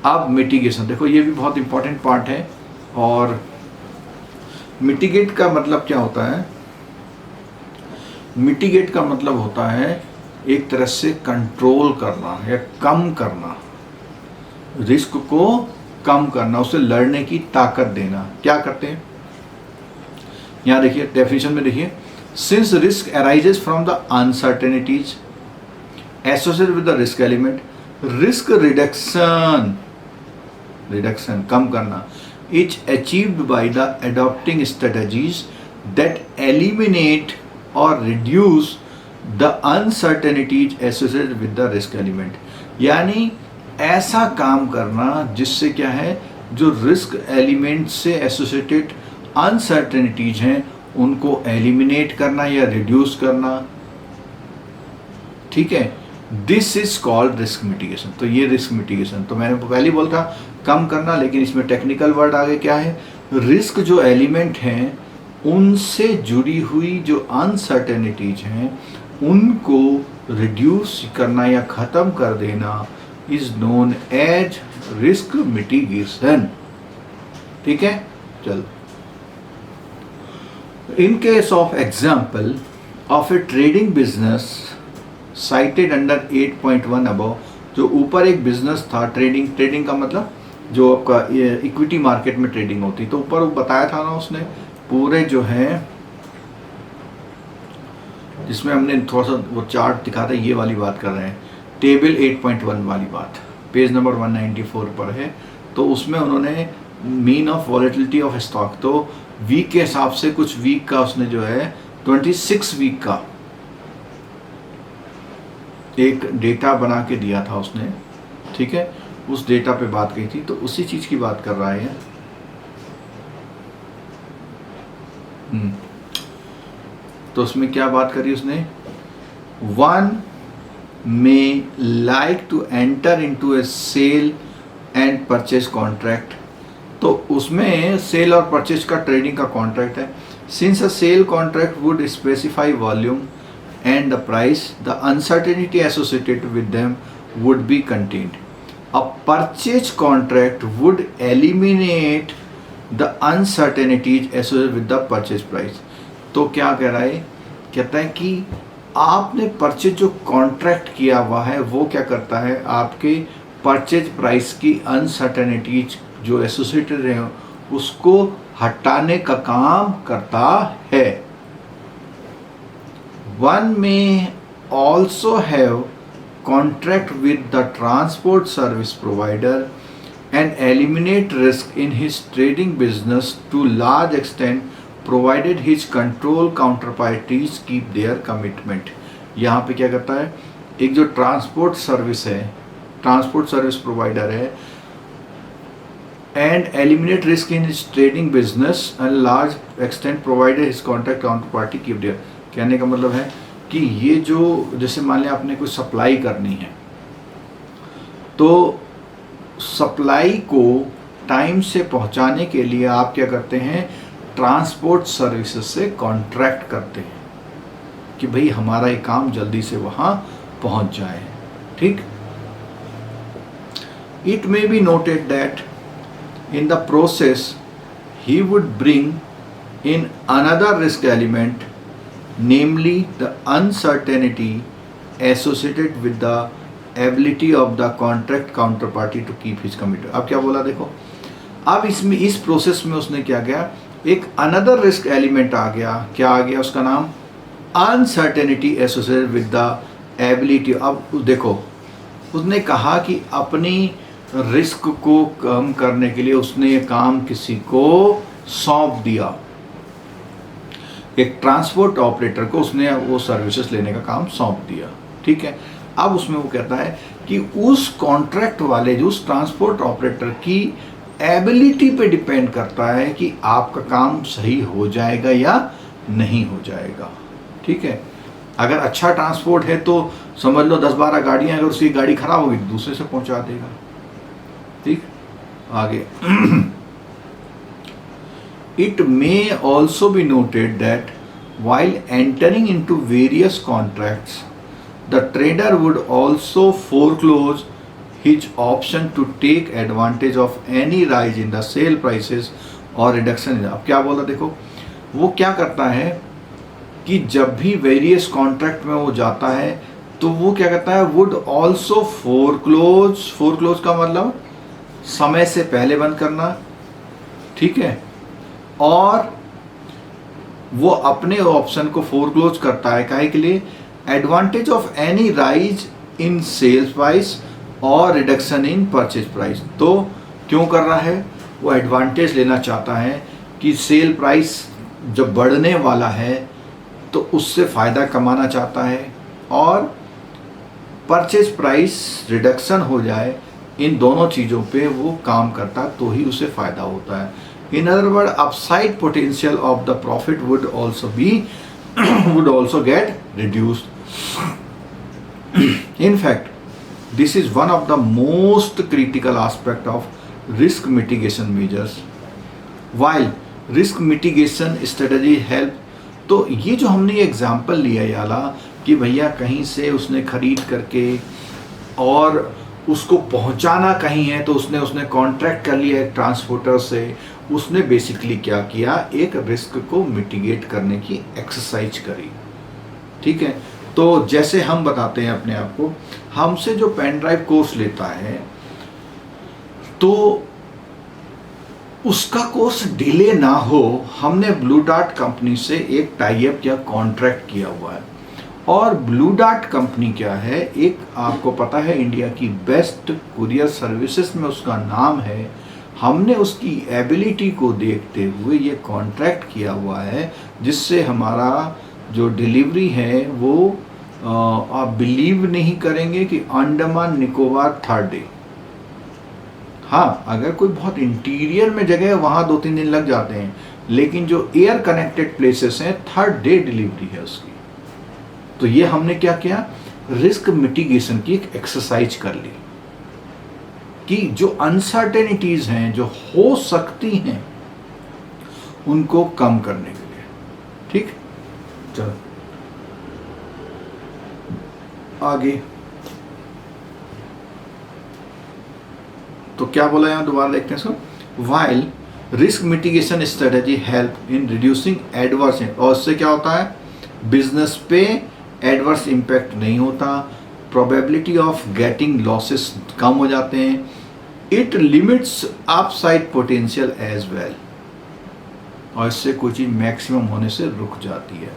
अब मिटिगेशन देखो, ये भी बहुत इंपॉर्टेंट पार्ट है। और मिटिगेट का मतलब क्या होता है? मिटिगेट का मतलब होता है एक तरह से कंट्रोल करना या कम करना, रिस्क को कम करना, उसे लड़ने की ताकत देना। क्या करते हैं यहाँ देखिए, डेफिनेशन में देखिए, since risk arises from the uncertainties associated with the risk element, risk reduction, reduction कम करना, is achieved by the adopting strategies that eliminate और reduce the uncertainties associated with the risk element. यानी ऐसा काम करना जिससे क्या है, जो रिस्क एलिमेंट से एसोसिएटेड अनसर्टेनिटीज हैं उनको एलिमिनेट करना या रिड्यूस करना। ठीक है, this is called risk mitigation. तो ये रिस्क मिटिगेशन, तो मैंने पहले ही बोला था कम करना, लेकिन इसमें टेक्निकल वर्ड आगे क्या है, रिस्क जो एलिमेंट हैं उनसे जुड़ी हुई जो अनसर्टेनिटीज हैं उनको रिड्यूस करना या ख़त्म कर देना is known as risk mitigation. ठीक है, चलो। In case of example of a trading business cited under 8.1 above, जो ऊपर एक बिजनेस था ट्रेडिंग, ट्रेडिंग का मतलब जो आपका इक्विटी मार्केट में ट्रेडिंग होती, तो ऊपर वो बताया था ना उसने पूरे जो है, जिसमें हमने थोड़ा सा वो चार्ट दिखा था, ये वाली बात कर रहे हैं, टेबल 8.1 वाली बात, पेज नंबर 194 पर है। तो उसमें उन्होंने mean of volatility of stock, तो वीक के हिसाब से कुछ वीक का उसने जो है 26 वीक का एक डेटा बना के दिया था उसने। ठीक है, उस डेटा पे बात की थी, तो उसी चीज की बात कर रहा है। तो उसमें क्या बात करी उसने, one may like to enter into a sale and purchase contract. तो उसमें सेल और परचेज का ट्रेडिंग का कॉन्ट्रैक्ट है। Since a sale contract would specify volume and the price, the uncertainty associated with them would be contained. A purchase contract would eliminate the uncertainties associated with the purchase price. तो क्या कह रहा है, कहता है कि आपने परचेज जो कॉन्ट्रैक्ट किया हुआ है वो क्या करता है, आपके परचेज प्राइस की अनसर्टेनिटीज जो एसोसिएटेड है उसको हटाने का काम करता है। One may also have contract with the transport service provider and eliminate risk in his trading business to large extent provided his control counter parties keep their commitment. यहाँ पे क्या करता है, एक जो ट्रांसपोर्ट सर्विस है, ट्रांसपोर्ट सर्विस प्रोवाइडर है, and eliminate risk in his trading business and large extent provided his contract counterparty keep there। कहने का मतलब है कि ये जो, जैसे मान लिया आपने कोई सप्लाई करनी है, तो सप्लाई को टाइम से पहुंचाने के लिए आप क्या करते हैं, ट्रांसपोर्ट सर्विसेज से कॉन्ट्रैक्ट करते हैं कि भाई हमारा ये काम जल्दी से वहाँ पहुँच जाए। ठीक, it may be noted that in the process he would bring in another risk element, namely the uncertainty associated with the ability of the contract counterparty to keep his commitment। अब क्या बोला देखो, अब इसमें इस प्रोसेस में उसने क्या किया, एक अनदर रिस्क एलिमेंट आ गया। क्या आ गया, उसका नाम uncertainty associated with the ability. अब देखो, उसने कहा कि अपनी रिस्क को कम करने के लिए उसने ये काम किसी को सौंप दिया, एक ट्रांसपोर्ट ऑपरेटर को उसने वो सर्विसेज लेने का काम सौंप दिया। ठीक है, अब उसमें वो कहता है कि उस कॉन्ट्रैक्ट वाले, जो उस ट्रांसपोर्ट ऑपरेटर की एबिलिटी पे डिपेंड करता है कि आपका काम सही हो जाएगा या नहीं हो जाएगा। ठीक है, अगर अच्छा ट्रांसपोर्ट है तो समझ लो 10-12 गाड़ियाँ, अगर उसकी गाड़ी खराब होगी तो दूसरे से पहुंचा देगा। ठीक, आगे it may also be noted that while entering into various contracts, the trader would also foreclose his option to take advantage of any rise in the sale prices और रिडक्शन। अब क्या बोला देखो, वो क्या करता है कि जब भी वेरियस कॉन्ट्रैक्ट में वो जाता है तो वो क्या करता है, वुड ऑल्सो फोरक्लोज का मतलब समय से पहले बंद करना, ठीक है, और वो अपने ऑप्शन को फोरक्लोज करता है काहे के लिए, advantage of any rise in sales price और रिडक्शन इन परचेज प्राइस। तो क्यों कर रहा है, वो एडवांटेज लेना चाहता है कि सेल प्राइस जब बढ़ने वाला है तो उससे फ़ायदा कमाना चाहता है, और परचेज प्राइस रिडक्शन हो जाए, इन दोनों चीज़ों पे वो काम करता है तो ही उसे फ़ायदा होता है। In other word, upside potential of the profit would also get reduced. In fact, this is one of the most critical aspect of risk mitigation measures. While risk mitigation strategy help, तो ये जो हमने example लिया याला कि भैया कहीं से उसने खरीद करके और उसको पहुंचाना कहीं है तो उसने कॉन्ट्रैक्ट कर लिया एक ट्रांसपोर्टर से, उसने बेसिकली क्या किया, एक रिस्क को मिटिगेट करने की एक्सरसाइज करी, ठीक है। तो जैसे हम बताते हैं अपने आप को, हमसे जो पेन ड्राइव कोर्स लेता है तो उसका कोर्स डिले ना हो, हमने ब्लू डार्ट कंपनी से एक टाई अप या कॉन्ट्रैक्ट किया हुआ है। और ब्लू डार्ट कंपनी क्या है, एक आपको पता है इंडिया की बेस्ट कुरियर सर्विसेज में उसका नाम है। हमने उसकी एबिलिटी को देखते हुए ये कॉन्ट्रैक्ट किया हुआ है, जिससे हमारा जो डिलीवरी है वो आप बिलीव नहीं करेंगे कि अंडमान निकोबार थर्ड डे। हाँ, अगर कोई बहुत इंटीरियर में जगह है वहाँ 2-3 दिन लग जाते हैं, लेकिन जो एयर कनेक्टेड प्लेसेस हैं थर्ड डे डिलीवरी है उसकी। तो ये हमने क्या किया, रिस्क मिटिगेशन की एक एक्सरसाइज कर ली कि जो अनसर्टेनिटीज हैं जो हो सकती हैं उनको कम करने के लिए, ठीक। चलो आगे, तो क्या बोला यहां, दोबारा देखते हैं इसको। While risk mitigation strategy help in reducing adverse, और उससे क्या होता है, बिजनेस पे एडवर्स इम्पैक्ट नहीं होता, प्रोबेबिलिटी ऑफ गेटिंग लॉसेस कम हो जाते हैं, it limits upside potential as well, और इससे कोई चीज़ मैक्सिमम होने से रुक जाती है।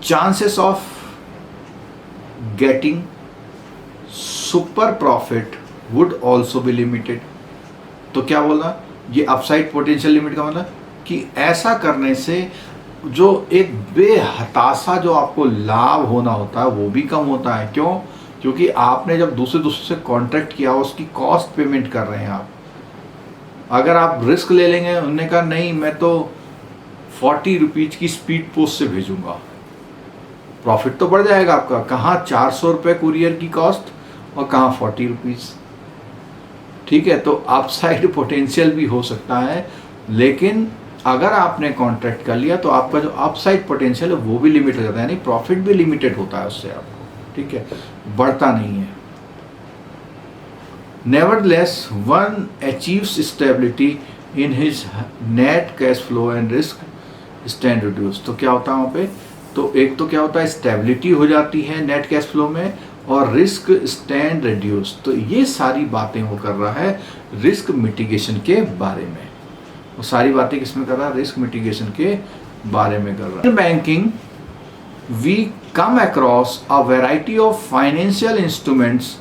Chances of getting super profit would also be limited. तो क्या बोला, ये अपसाइड पोटेंशियल लिमिट का मतलब कि ऐसा करने से जो एक बेहताशा जो आपको लाभ होना होता है वो भी कम होता है। क्यों, क्योंकि आपने जब दूसरे से कॉन्ट्रैक्ट किया उसकी कॉस्ट पेमेंट कर रहे हैं आप। अगर आप रिस्क ले लेंगे, उन्होंने कहा नहीं मैं तो 40 रुपीज़ की स्पीड पोस्ट से भेजूंगा, प्रॉफिट तो बढ़ जाएगा आपका, कहाँ 400 रुपये कुरियर की कॉस्ट और कहाँ 40 रुपीज़, ठीक है। तो अपसाइड पोटेंशियल भी हो सकता है, लेकिन अगर आपने कॉन्ट्रैक्ट कर लिया तो आपका जो अपसाइड पोटेंशियल है वो भी लिमिट हो जाता है, यानी प्रॉफिट भी लिमिटेड होता है उससे आपको, ठीक है, बढ़ता नहीं है। Nevertheless one achieves stability in his net cash flow and risk stand reduce. तो क्या होता है वहाँ पे, तो एक तो क्या होता है, स्टेबिलिटी हो जाती है नेट कैश फ्लो में, और रिस्क स्टैंड रिड्यूस। तो ये सारी बातें वो कर रहा है रिस्क मिटिगेशन के बारे में। वो सारी बातें किसमें कर रहा है, रिस्क मिटिगेशन के बारे में कर रहा है। In banking we come across a variety of financial instruments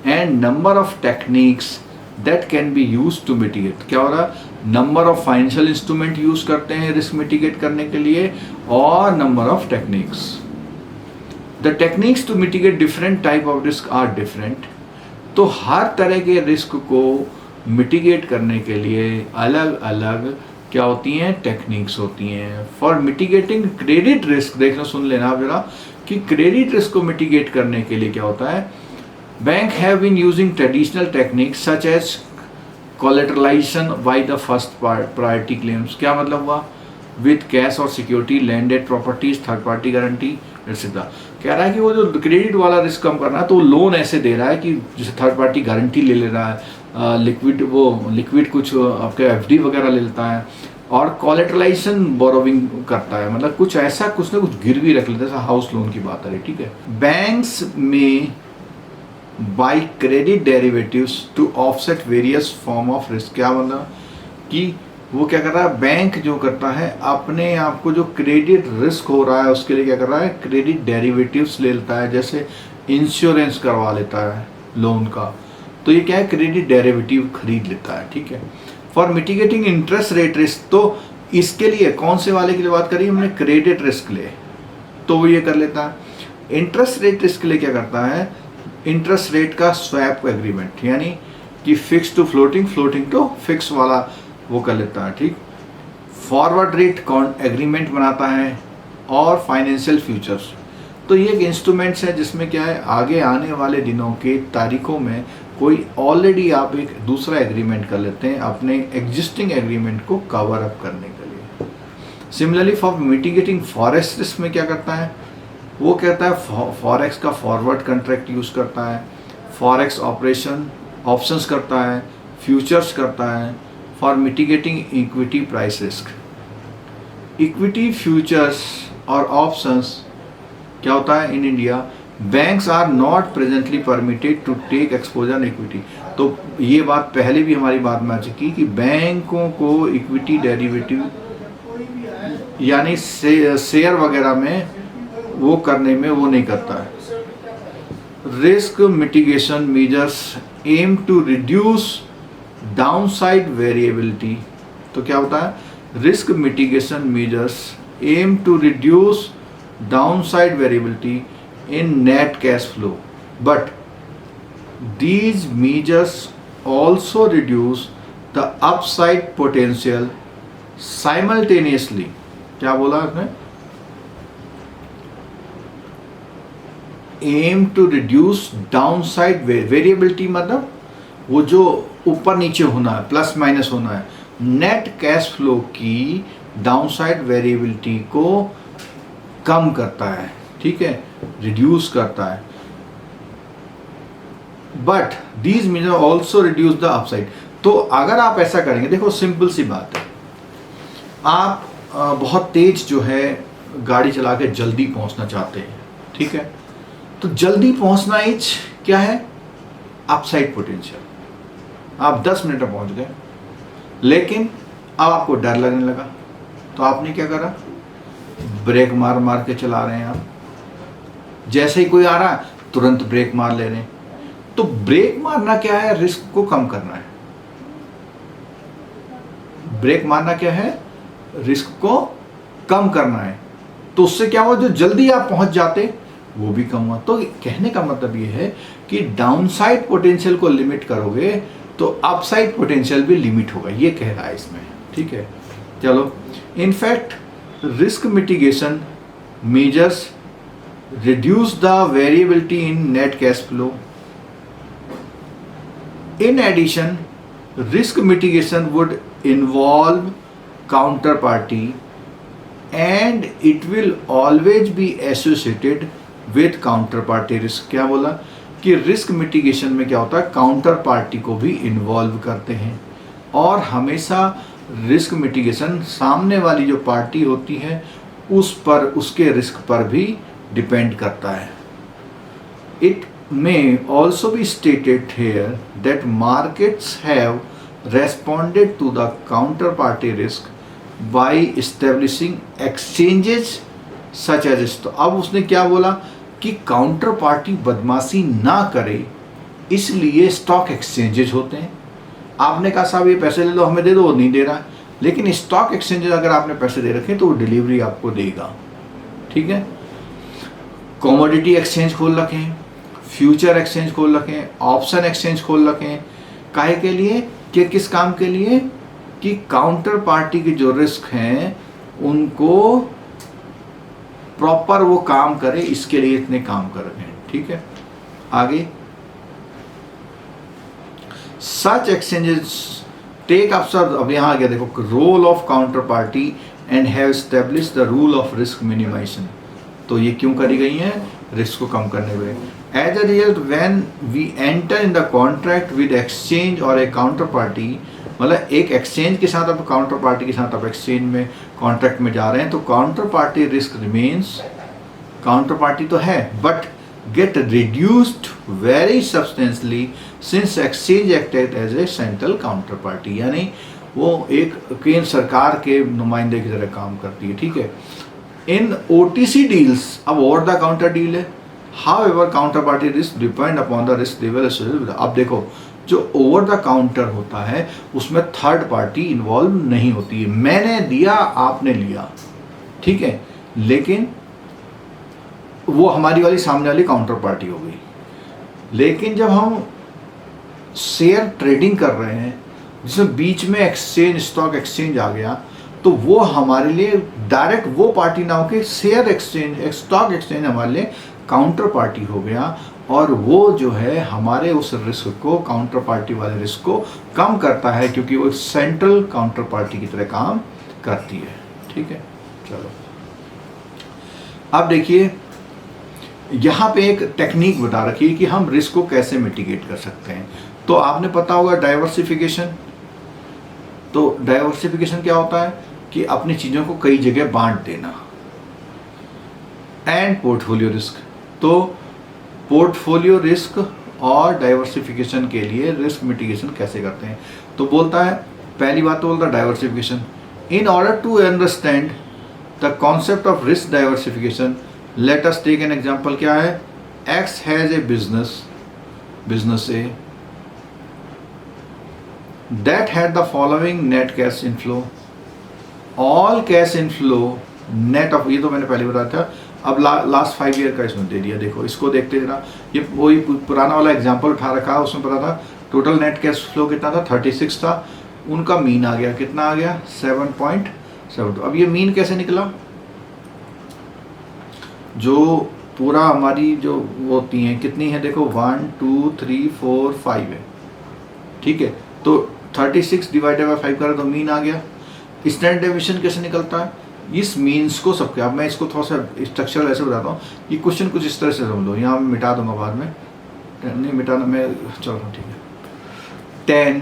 and number of techniques that can be use to mitigate. क्या हो रहा है, number of financial instrument use करते हैं रिस्क मिटिगेट करने के लिए, और number of techniques. The techniques to mitigate different type of risk are different. तो हर तरह के रिस्क को मिटिगेट करने के लिए अलग अलग क्या होती हैं, टेक्निक्स होती हैं। फॉर मिटिगेटिंग क्रेडिट रिस्क, देखना सुन लेना जरा कि क्रेडिट रिस्क को मिटिगेट करने के लिए क्या होता है, bank have been using traditional techniques such as collateralisation by the first priority claims. क्या मतलब हुआ, विद कैश और security, landed properties, third party guarantee, etcetera. कह रहा है कि वो जो क्रेडिट वाला रिस्क कम करना है तो लोन ऐसे दे रहा है कि जैसे थर्ड पार्टी गारंटी ले रहा है, लिक्विड कुछ आपके एफडी वगैरह ले लेता है, और कोलेटरलाइजेशन बोरोविंग करता है, मतलब कुछ ऐसा कुछ ना कुछ गिरवी रख लेता है, जैसा हाउस लोन की बात है, ठीक है। Banks may buy credit derivatives to offset various form of risk. क्या मतलब कि वो क्या कर रहा है, बैंक जो करता है अपने आप को जो क्रेडिट रिस्क हो रहा है उसके लिए क्या कर रहा है, क्रेडिट डेरिवेटिव्स ले लेता है, जैसे इंश्योरेंस करवा लेता है लोन का, तो ये क्या है, क्रेडिट डेरिवेटिव खरीद लेता है, ठीक है। For mitigating interest rate risk, तो इसके लिए कौन से वाले की जो बात करी हमने, क्रेडिट रिस्क ले, तो वो ये कर लेता है। इंटरेस्ट रेट रिस्क के लिए क्या करता है, इंटरेस्ट रेट का स्वैप एग्रीमेंट, यानी कि fix to floating, floating to fix वाला वो कर लेता है, ठीक। फॉरवर्ड रेट एग्रीमेंट बनाता है, और फाइनेंशियल फ्यूचर्स, तो ये एक इंस्ट्रूमेंट्स है जिसमें क्या है, आगे आने वाले दिनों के तारीखों में कोई ऑलरेडी आप एक दूसरा एग्रीमेंट कर लेते हैं अपने एग्जिस्टिंग एग्रीमेंट को कवर अप करने के लिए। Similarly for mitigating forex risk में क्या करता है, वो कहता है फॉरेक्स का फॉरवर्ड कॉन्ट्रैक्ट यूज़ करता है, फॉरेक्स ऑपरेशन ऑप्शंस करता है, फ्यूचर्स करता है। For mitigating equity price risk, equity futures और ऑप्शंस क्या होता है in India, banks are not presently permitted to take exposure equity. तो ये बात पहले भी हमारी बात में आ चुकी कि बैंकों को इक्विटी डेरिवेटिव यानी शेयर वगैरह में वो करने में वो नहीं करता है। Risk mitigation measures aim to reduce downside variability, तो क्या होता है, risk mitigation measures aim to reduce downside variability in net cash flow, but these measures also reduce the upside potential simultaneously। क्या बोला आपने, aim to reduce downside variability, मतलब वो जो ऊपर नीचे होना है, प्लस माइनस होना है, नेट कैश फ्लो की डाउनसाइड वेरिएबिलिटी को कम करता है, ठीक है, रिड्यूस करता है। But these measure also reduce the upside. तो अगर आप ऐसा करेंगे, देखो सिंपल सी बात है, आप बहुत तेज जो है गाड़ी चला के जल्दी पहुंचना चाहते हैं, ठीक है, तो जल्दी पहुंचना इच क्या है, अपसाइड पोटेंशियल। आप 10 मिनट में पहुंच गए, लेकिन अब आपको डर लगने लगा, तो आपने क्या करा, ब्रेक मार मार के चला रहे हैं आप, जैसे ही कोई आ रहा है तुरंत ब्रेक मार ले रहे हैं। तो ब्रेक मारना क्या है, रिस्क को कम करना है। ब्रेक मारना क्या है, रिस्क को कम करना है। तो उससे क्या हुआ, जो जल्दी आप पहुंच जाते वो भी कम हुआ। तो कहने का मतलब ये है कि डाउनसाइड पोटेंशियल को लिमिट करोगे तो अपसाइड पोटेंशियल भी लिमिट होगा, ये कह रहा है इसमें, ठीक है। चलो, in fact risk mitigation measures reduce the variability in net cash flow. In addition, risk mitigation would involve counterparty and it will always be associated with counterparty risk। क्या बोला कि रिस्क मिटिगेशन में क्या होता है, काउंटर पार्टी को भी involve करते हैं, और हमेशा रिस्क मिटिगेशन सामने वाली जो पार्टी होती है उस पर, उसके रिस्क पर भी डिपेंड करता है। It may also be stated here that markets have responded to the counter party risk by establishing exchanges such as. तो अब उसने क्या बोला कि काउंटर पार्टी बदमाशी ना करे, इसलिए स्टॉक एक्सचेंजेस होते हैं। आपने कहा साहब ये पैसे ले लो, हमें दे दो, वो नहीं दे रहा, लेकिन स्टॉक एक्सचेंजेस अगर आपने पैसे दे रखे तो वो डिलीवरी आपको देगा, ठीक है। कमोडिटी एक्सचेंज खोल रखे हैं, फ्यूचर एक्सचेंज खोल रखे हैं, ऑप्शन एक्सचेंज खोल रखे हैं, काहे के लिए, कि किस काम के लिए, कि काउंटर पार्टी के जो रिस्क हैं उनको प्रॉपर वो काम करे, इसके लिए इतने काम कर रहे हैं, ठीक है। आगे, सच एक्सचेंजेस टेक अप, अब यहां आ गया देखो, role of counter party and have establish the rule of risk minimisation. तो ये क्यों करी गई हैं, रिस्क को कम करने हुए। As a result when we enter in the contract with exchange और ए काउंटर पार्टी, मतलब एक एक्सचेंज के साथ आप काउंटर पार्टी के साथ आप एक्सचेंज में कॉन्ट्रैक्ट में जा रहे हैं, तो counter party risk remains, counter party तो है but get reduced very substantially since exchange acted as a central counter party, यानी वो एक केंद्र सरकार के नुमाइंदे की तरह काम करती है, ठीक है। इन OTC डील्स, अब ओवर द काउंटर डील है, how ever counter party risk depend upon the risk level. अब देखो जो ओवर द काउंटर होता है उसमें थर्ड पार्टी इन्वॉल्व नहीं होती है, मैंने दिया आपने लिया, ठीक है, लेकिन वो हमारी वाली सामने वाली काउंटर पार्टी हो गई। लेकिन जब हम शेयर ट्रेडिंग कर रहे हैं जिसमें बीच में एक्सचेंज, स्टॉक एक्सचेंज आ गया, तो वो हमारे लिए डायरेक्ट वो पार्टी ना होकर शेयर एक्सचेंज, स्टॉक एक्सचेंज हमारे लिए काउंटर पार्टी हो गया, और वो जो है हमारे उस रिस्क को, काउंटर पार्टी वाले रिस्क को कम करता है, क्योंकि वो सेंट्रल काउंटर पार्टी की तरह काम करती है, ठीक है। चलो अब देखिए यहाँ पे एक टेक्निक बता रखी है कि हम रिस्क को कैसे मिटिगेट कर सकते हैं। तो आपने पता होगा डाइवर्सिफिकेशन। तो डाइवर्सिफिकेशन क्या होता है कि अपनी चीज़ों को कई जगह बांट देना। एंड पोर्टफोलियो रिस्क, तो पोर्टफोलियो रिस्क और डाइवर्सिफिकेशन के लिए रिस्क मिटिगेशन कैसे करते हैं। तो बोलता है, पहली बात तो बोलता है diversification. In order to understand the concept of risk diversification, let us take an example. क्या है, X has a business a that had the following net cash inflow, all cash inflow net of, ये तो मैंने पहले बताया था, अब last 5 year का इसमें दे दिया। देखो इसको देखते जरा, ये वही पुराना वाला एग्जांपल उठा रखा है, उसमें पता था टोटल नेट कैश फ्लो कितना था, 36 था, उनका मीन आ गया, कितना आ गया 7.72। अब ये मीन कैसे निकला, जो पूरा हमारी जो वो होती हैं कितनी है, देखो 1 2 3 4 5 है, ठीक है। तो 36 डिवाइडेड बाई 5 करें तो मीन आ गया। स्टैंडर्ड डेविएशन कैसे निकलता है, इस मीन्स को सबके, अब मैं इसको थोड़ा सा स्ट्रक्चर ऐसे बताता हूँ, ये क्वेश्चन कुछ इस तरह से समझ लो, यहाँ मैं मिटा दूंगा बाद में, नहीं मिटाना मैं, चलो ठीक है। 10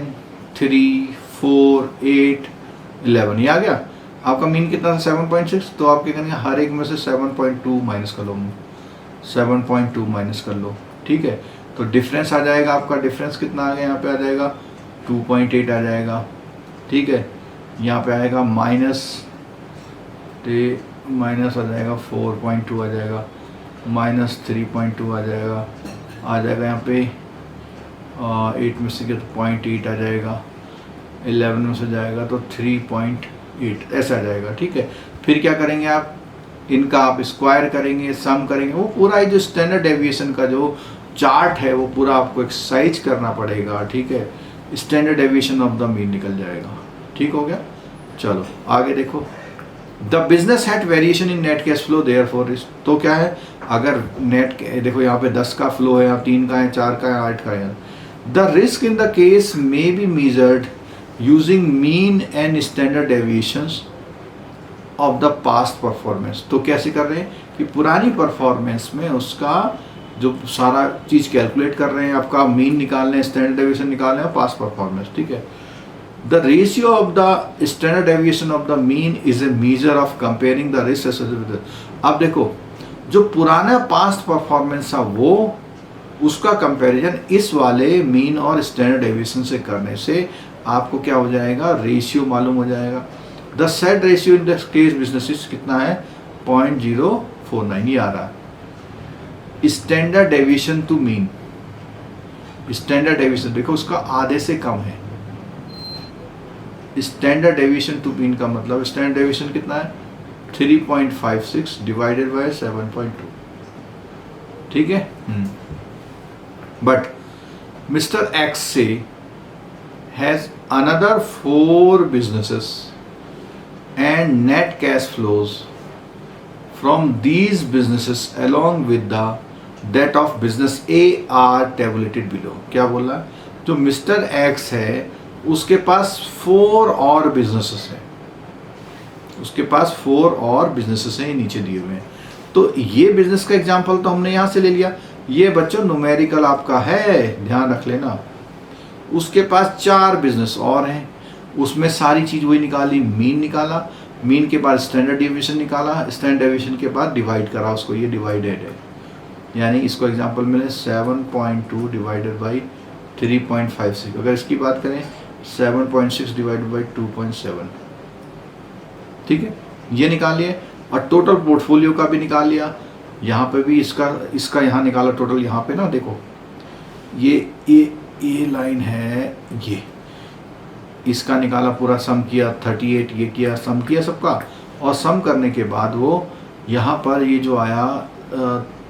3 4 8 11 ये आ गया, आपका मीन कितना था 7.6। तो आप क्या करेंगे, हर एक में से 7.2 माइनस कर लो, 7.2 माइनस कर लो, ठीक है। तो डिफरेंस आ जाएगा आपका, डिफरेंस कितना आ गया, यहाँ पे आ जाएगा 2.8 आ जाएगा, ठीक है। यहाँ पे आएगा माइनस आ जाएगा 4.2 आ जाएगा, माइनस 3.2 आ जाएगा यहाँ पे 8 में से तो 0.8 आ जाएगा, 11 में से जाएगा तो 3.8 ऐसा आ जाएगा, ठीक है। फिर क्या करेंगे आप, इनका आप स्क्वायर करेंगे, सम करेंगे, वो पूरा जो स्टैंडर्ड डेविएशन का जो चार्ट है वो पूरा आपको एक्सरसाइज करना पड़ेगा, ठीक है। Standard deviation of the mean निकल जाएगा, ठीक हो गया। चलो आगे देखो, the business had variation in net cash flow therefore risk. तो क्या है, अगर नेट देखो यहाँ पे 10 का फ्लो है, यहाँ 3 का है, 4 का है, 8 का है। The risk in the case may be measured using mean and standard deviations of the past performance. तो कैसे कर रहे हैं कि पुरानी परफॉर्मेंस में उसका जो सारा चीज़ कैलकुलेट कर रहे हैं, आपका मीन निकाल रहे हैं, स्टैंडर्ड डेविएशन निकाल रहे हैं, पास्ट परफॉर्मेंस, ठीक है। The ratio of the standard deviation of the mean is a measure of comparing the risk. अब देखो जो पुराना पास्ट परफॉर्मेंस था वो उसका कंपैरिजन इस वाले मीन और स्टैंडर्ड डेविएशन से करने से आपको क्या हो जाएगा, रेशियो मालूम हो जाएगा। The set ratio in the case businesses कितना है, 0.049 ये आ रहा है। Standard deviation to mean, standard deviation देखो उसका आधे से कम है। स्टैंडर्ड डेविएशन टू मीन का मतलब स्टैंडर्ड डेविएशन कितना है, 3.56 डिवाइडेड बाय 7.2, ठीक है। बट मिस्टर एक्स से has another 4 businesses and net cash flows from these businesses along with the that of business A are tabulated below। क्या बोल रहा है, जो मिस्टर एक्स है उसके पास 4 और बिजनेसेस हैं, उसके पास 4 और बिजनेसेस हैं, नीचे दिए हुए हैं। तो ये बिजनेस का एग्जांपल तो हमने यहाँ से ले लिया। ये बच्चों न्यूमेरिकल आपका है, ध्यान रख लेना। उसके पास 4 बिजनेस और हैं, उसमें सारी चीज़ वही निकाली, मीन निकाला, मीन के बाद स्टैंडर्ड डेविएशन निकाला, स्टैंडर्ड डेविएशन के बाद डिवाइड करा उसको, ये डिवाइडेड है। यानी इसको एग्जांपल मिले 7.2 डिवाइडेड बाई 3.56। अगर इसकी बात करें 7.6 डिवाइडेड बाई 2.7, ठीक है, ये निकाल लिए। और टोटल पोर्टफोलियो का भी निकाल लिया, यहाँ पे भी इसका यहाँ निकाला टोटल। यहाँ पे ना देखो ये लाइन है, ये इसका निकाला, पूरा सम किया 38, ये किया, सम किया सबका। और सम करने के बाद वो यहाँ पर ये जो आया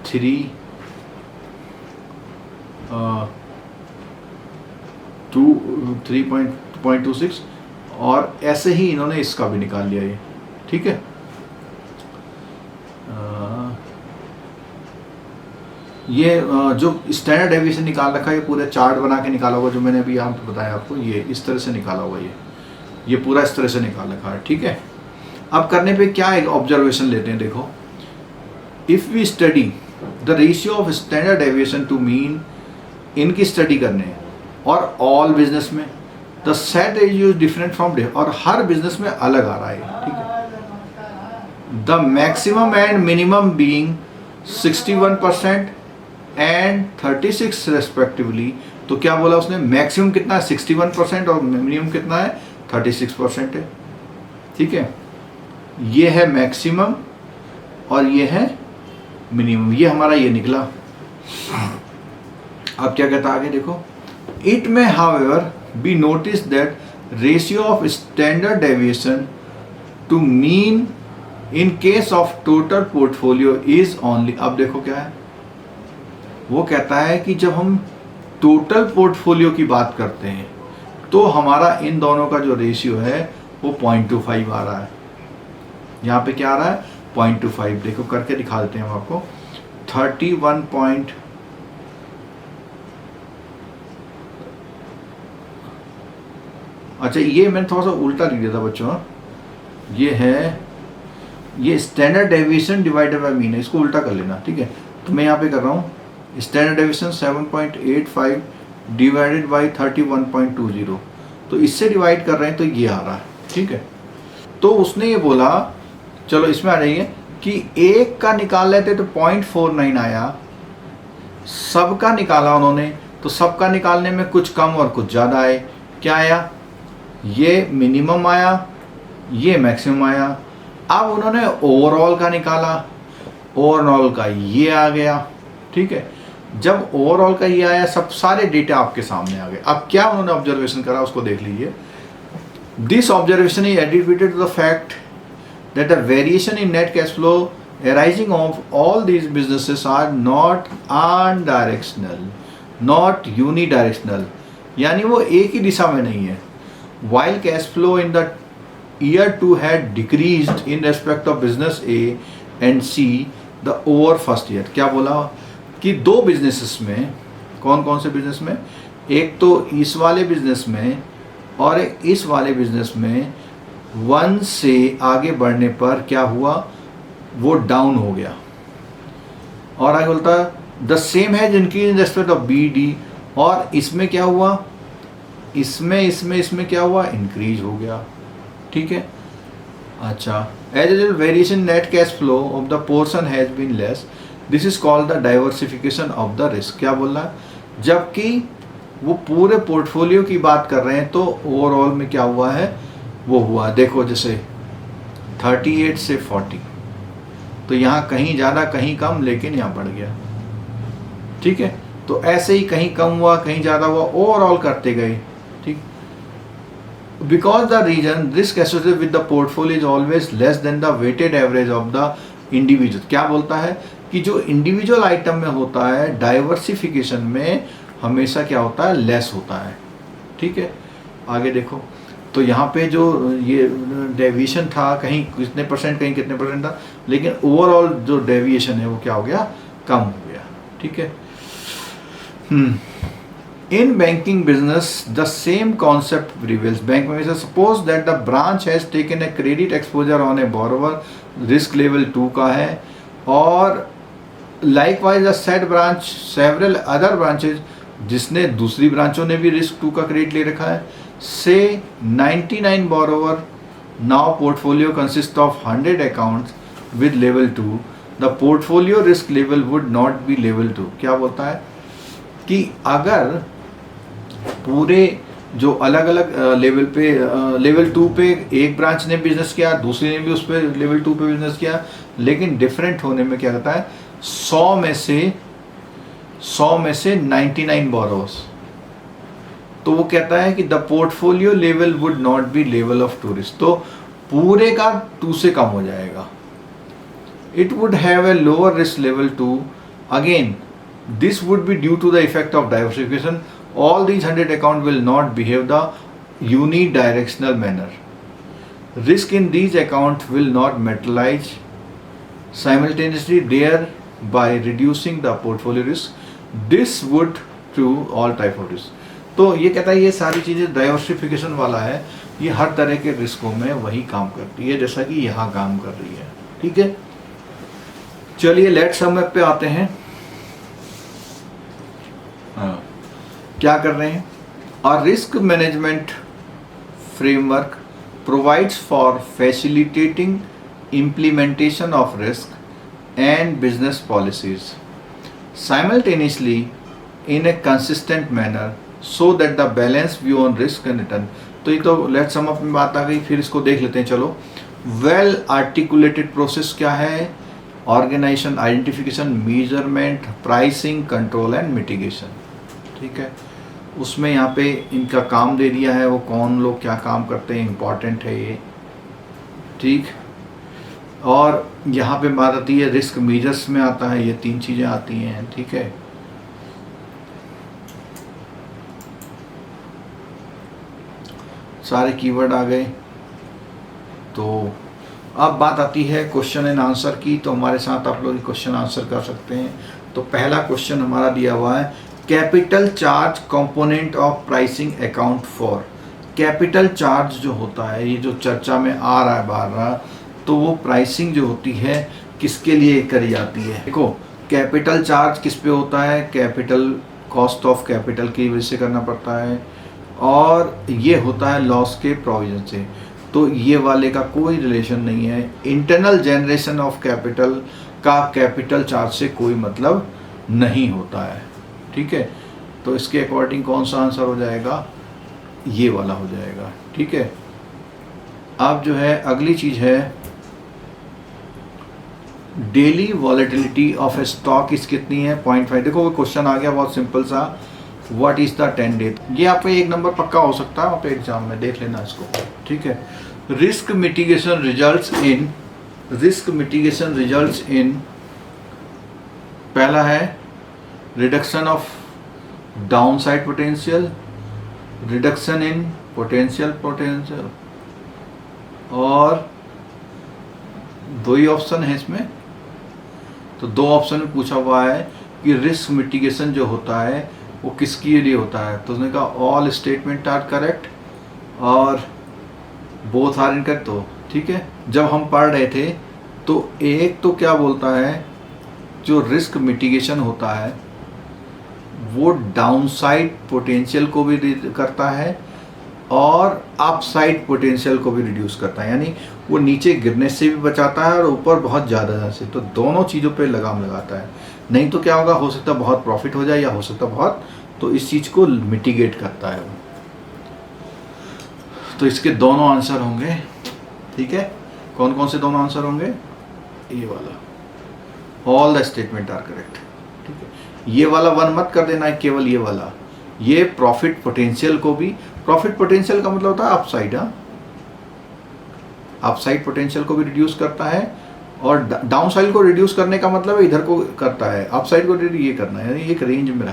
3.26, और ऐसे ही इन्होंने इसका भी निकाल लिया ये, ठीक है। ये जो स्टैंडर्ड डेविएशन निकाल रखा है, ये पूरा चार्ट बना के निकाला हुआ, जो मैंने अभी यहाँ पे बताया आपको, ये इस तरह से निकाला हुआ, ये पूरा इस तरह से निकाल रखा है, ठीक है। अब करने पे क्या एक ऑब्जर्वेशन लेते हैं, देखो, if we study the ratio of standard deviation to mean, इनकी स्टडी करने और ऑल बिजनेस में, the set ratio is different from, और हर बिजनेस में अलग आ रहा है, ठीक है। The maximum and minimum being 61% and 36 respectively. तो क्या बोला उसने, मैक्सिमम कितना है 61% और मिनिमम कितना है 36% है, ठीक है। ये है मैक्सिमम और ये है मिनिमम, ये हमारा ये निकला। अब क्या कहता है आगे देखो, it may however be notice that ratio of standard deviation to mean in case of total portfolio is only. अब देखो क्या है, वो कहता है कि जब हम टोटल पोर्टफोलियो की बात करते हैं तो हमारा इन दोनों का जो रेशियो है वो 0.25 आ रहा है। यहाँ पे क्या आ रहा है 0.25, देखो करके दिखा देते हैं हम आपको। 31 अच्छा, ये मैंने थोड़ा सा उल्टा लिख दिया था बच्चों, ये है, ये standard deviation divided by mean है, इसको उल्टा कर लेना, ठीक है। तो मैं यहाँ पे कर रहा हूँ स्टैंडर्ड डेविएशन 7.85 डिवाइडेड बाई 31.20, तो इससे डिवाइड कर रहे हैं तो ये आ रहा है, ठीक है। तो उसने ये बोला, चलो इसमें आ जाइए कि एक का निकाल लेते तो 0.49 आया, सबका निकाला उन्होंने तो सबका निकालने में कुछ कम और कुछ ज़्यादा आए। क्या आया, ये मिनिमम आया, ये मैक्सिमम आया। अब उन्होंने ओवरऑल का निकाला, ओवरऑल का ये आ गया, ठीक है। जब ओवरऑल का ये आया, सब सारे डेटा आपके सामने आ गए। अब क्या उन्होंने ऑब्जर्वेशन करा उसको देख लीजिए। This observation is attributed to the fact that the variation in net cash flow arising of all these businesses are not unidirectional, not unidirectional, यानी वो एक ही दिशा में नहीं है। While cash flow in the year 2 had decreased in respect of business A and C the over first year। क्या बोला कि दो बिजनेसेस में, कौन कौन से बिजनेस में, एक तो इस वाले बिजनेस में और एक इस वाले बिजनेस में 1 से आगे बढ़ने पर क्या हुआ, वो डाउन हो गया। और आगे बोलता है द सेम है जिनकी in respect of B D, और इसमें क्या हुआ, इसमें क्या हुआ, इंक्रीज हो गया, ठीक है। अच्छा, as a variation net cash flow of the portion has been less, this is called the diversification of the risk. क्या बोल रहा है, जबकि वो पूरे पोर्टफोलियो की बात कर रहे हैं तो ओवरऑल में क्या हुआ है, वो हुआ, देखो जैसे 38 से 40, तो यहाँ कहीं ज़्यादा कहीं कम, लेकिन यहाँ बढ़ गया, ठीक है। तो ऐसे ही कहीं कम हुआ कहीं ज़्यादा हुआ, ओवरऑल करते गए, ठीक। Because the reason risk associated with the portfolio is always less than the weighted average of the individual. क्या बोलता है कि जो इंडिविजुअल आइटम में होता है, डाइवर्सिफिकेशन में हमेशा क्या होता है, लेस होता है, ठीक है। आगे देखो, तो यहाँ पे जो ये डेविएशन था, कहीं कितने परसेंट कहीं कितने परसेंट था, लेकिन ओवरऑल जो डेविएशन है वो क्या हो गया, कम हो गया, ठीक है। In banking business the same concept prevails. Bank में suppose that the branch has taken a credit exposure on a borrower, risk level 2 का है, और likewise a said branch several other branches, जिसने दूसरी ब्रांचों ने भी रिस्क 2 का क्रेडिट ले रखा है, से 99 borrower, now portfolio consist of 100 accounts with level 2, the portfolio risk level would not be level 2। क्या बोलता है कि अगर पूरे जो अलग अलग लेवल पे लेवल 2 पे एक ब्रांच ने बिजनेस किया, दूसरी ने भी उस पर लेवल 2 पे बिजनेस किया, लेकिन डिफरेंट होने में क्या कहता है, 100 में से 99 बोरोवर्स, तो वो कहता है कि the portfolio level would not be level of to risk, तो पूरे का 2 से कम हो जाएगा। It would have a lower risk level 2, again this would be due to the effect of diversification, all these 100 account will not behave the unidirectional manner. Risk in these account will not materialize simultaneously, thereby reducing the portfolio risk. This would to all type of risk. तो ये कहता है ये सारी चीज़ें diversification वाला है, ये हर तरह के रिस्कों में वही काम करती है जैसा कि यहाँ काम कर रही है। ठीक है, चलिए लेट सम पे आते हैं। हाँ, क्या कर रहे हैं, और risk management framework provides for facilitating implementation of risk and business policies simultaneously in A consistent manner so that the balance view on risk and return. तो ये तो लेट सम अप में बात आ गई, फिर इसको देख लेते हैं। चलो, वेल आर्टिकुलेटेड प्रोसेस क्या है, organisation, identification, measurement, pricing, control and mitigation. ठीक है, उसमें यहाँ पे इनका काम दे दिया है, वो कौन लोग क्या काम करते हैं, इम्पॉर्टेंट है ये। ठीक, और यहाँ पे बात आती है रिस्क मेजर्स में आता है, ये 3 चीज़ें आती हैं। ठीक है, सारे कीवर्ड आ गए। तो अब बात आती है क्वेश्चन एंड आंसर की, तो हमारे साथ आप लोग क्वेश्चन आंसर कर सकते हैं। तो पहला क्वेश्चन हमारा दिया हुआ है, capital charge component of pricing account for. Capital charge जो होता है, ये जो चर्चा में आ रहा है बार, तो वो प्राइसिंग जो होती है किसके लिए करी जाती है। देखो, कैपिटल चार्ज किस पे होता है, कैपिटल कॉस्ट ऑफ कैपिटल की वजह से करना पड़ता है, और ये होता है लॉस के प्रोविजन से। तो ये वाले का कोई रिलेशन नहीं है। इंटरनल जनरेशन ऑफ कैपिटल का कैपिटल चार्ज से कोई मतलब नहीं होता है। ठीक है, तो इसके अकॉर्डिंग कौन सा आंसर हो जाएगा, ये वाला हो जाएगा। ठीक है, अब जो है अगली चीज़ है, daily volatility of A stock इस कितनी है, 0.5। देखो वो क्वेश्चन आ गया बहुत सिंपल सा, व्हाट इज द 10 डे। ये आपका 1 नंबर पक्का हो सकता है, आप एग्जाम में देख लेना इसको। ठीक है, रिस्क मिटिगेशन रिजल्ट्स इन पहला है reduction of downside potential, reduction in potential, और 2 ही ऑप्शन है इसमें। तो 2 ऑप्शन में पूछा हुआ है कि रिस्क मिटिगेशन जो होता है वो किसके लिए होता है, तो उसने कहा ऑल स्टेटमेंट आर करेक्ट और बोथ आर इनकरेक्ट। तो ठीक है, जब हम पढ़ रहे थे तो एक तो क्या बोलता है, जो रिस्क मिटिगेशन होता है वो डाउनसाइड पोटेंशियल को भी करता है और अपसाइड पोटेंशियल को भी रिड्यूस करता है, यानी वो नीचे गिरने से भी बचाता है और ऊपर बहुत ज़्यादा से, तो दोनों चीज़ों पे लगाम लगाता है। नहीं तो क्या होगा, हो सकता है बहुत प्रॉफिट हो जाए या हो सकता है बहुत, तो इस चीज़ को मिटिगेट करता है वो। तो इसके दोनों आंसर होंगे। ठीक है, कौन कौन से दोनों आंसर होंगे, ये वाला, all the statement are correct. ठीक है, ये वाला 1 मत कर देना है, केवल ये वाला, ये प्रॉफिट पोटेंशियल को भी, प्रॉफिट पोटेंशियल का मतलब होता है अपसाइड, अपसाइड पोटेंशियल को भी रिड्यूस करता है, और डाउनसाइड को रिड्यूस करने का मतलब इधर को करता है, अपसाइड को ये करना है, यानी एक रेंज में